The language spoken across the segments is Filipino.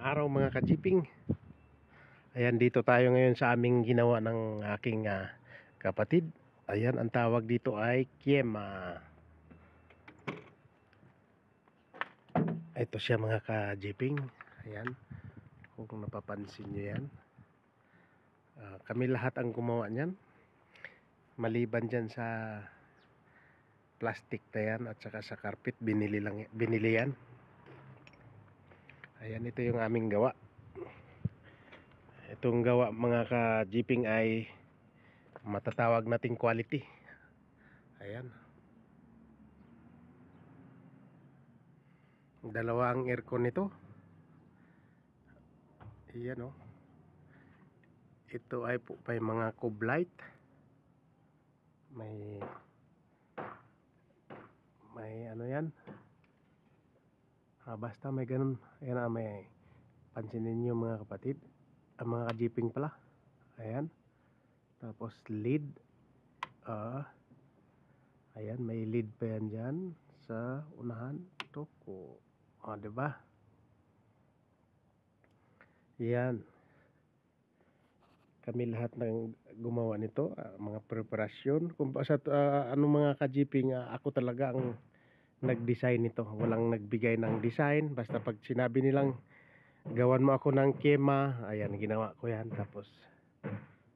araw mga kajiping. Ayan, dito tayo ngayon sa aming ginawa ng aking kapatid. Ayan, ang tawag dito ay Kiema. Ito siya mga kajiping. Ayan, kung napapansin nyo yan, kami lahat ang gumawa nyan, maliban dyan sa plastic na yan at saka sa carpet, binili yan. Ayan, ito yung aming gawa. Itong gawa mga ka-jeeping ay matatawag nating quality. Ayan, dalawa ang aircon nito. Ayan, oh. Ito ay po may mga cube light, may ano yan, basta may ganun. Ayan, may pansinin nyo mga kapatid, mga ka-jeeping pala. Ayan, tapos lead, ayan, may lead pa yan dyan sa unahan. Ito ko, diba? Yan, kami lahat ng gumawa nito, mga preparasyon. Kung sa mga ka-jeeping, ako talaga ang nag-design nito. Walang nagbigay ng design. Basta pag sinabi nilang gawan mo ako ng Kiema, ayan, ginawa ko yan. Tapos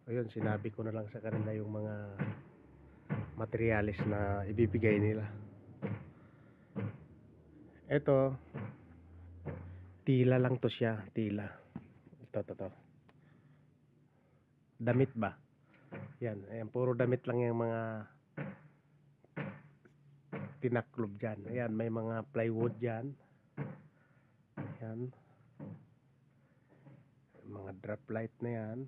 ayun, sinabi ko na lang sa kanila yung mga materialis na ibibigay nila. Ito, tila lang to siya, tila. Ito. Damit ba? Yan, ayan, puro damit lang yung mga tinaklob dyan. Ayan, may mga plywood dyan. Ayan, mga drop light na yan.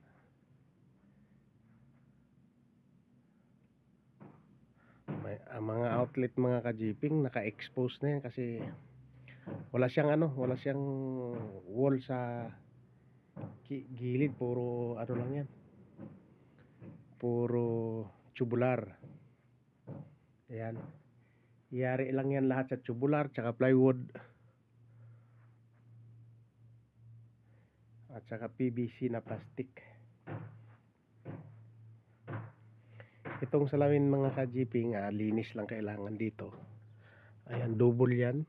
May mga outlet mga ka-jeeping, naka-expose na yan kasi wala siyang wala siyang wall sa gilid. Puro lang yan, puro tubular. Ayan, iyari lang yan lahat sa tubular tsaka plywood at saka PVC na plastic. Itong salamin mga ka-jeeping, linis lang kailangan dito. Ayan, double yan,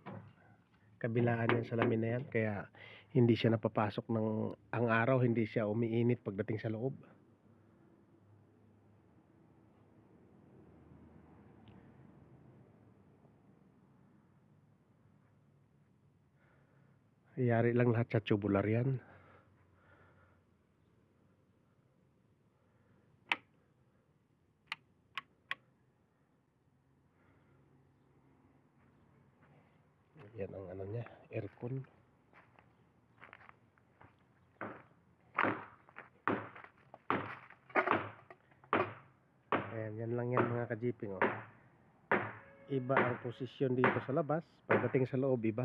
kabilaan yan salamin na yan, kaya hindi siya napapasok ng ang araw, hindi siya umiinit pagdating sa loob. Iyari lang lahat sa tubular yan. Yan ang niya, aircon. Ayan, yan lang yan mga ka-jeeping, oh. Iba ang posisyon dito sa labas, pagdating sa loob iba.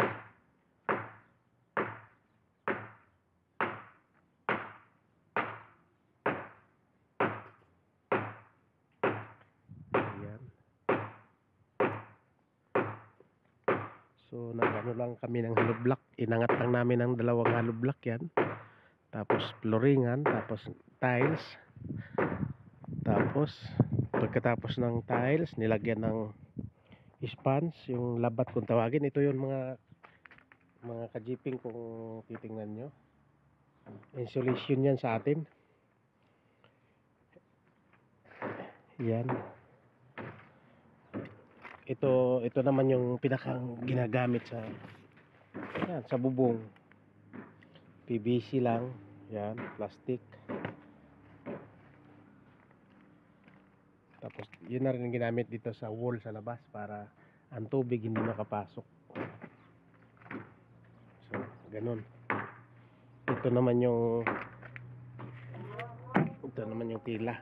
Ayan. So nagano lang kami ng hollow block, inangat lang namin ang dalawang hollow block yan, tapos flooringan, tapos tiles, tapos pagkatapos ng tiles nilagyan ng sponge, yung labat kung tawagin. Ito yun mga ka-jeeping, kung titingnan nyo, insulation yan sa atin. Yan, ito naman yung pinakang ginagamit sa yan, sa bubong. PVC lang yan, plastic. Tapos yun na rin ginamit dito sa wall sa labas para ang tubig hindi makapasok. So ganun. Ito naman yung tila.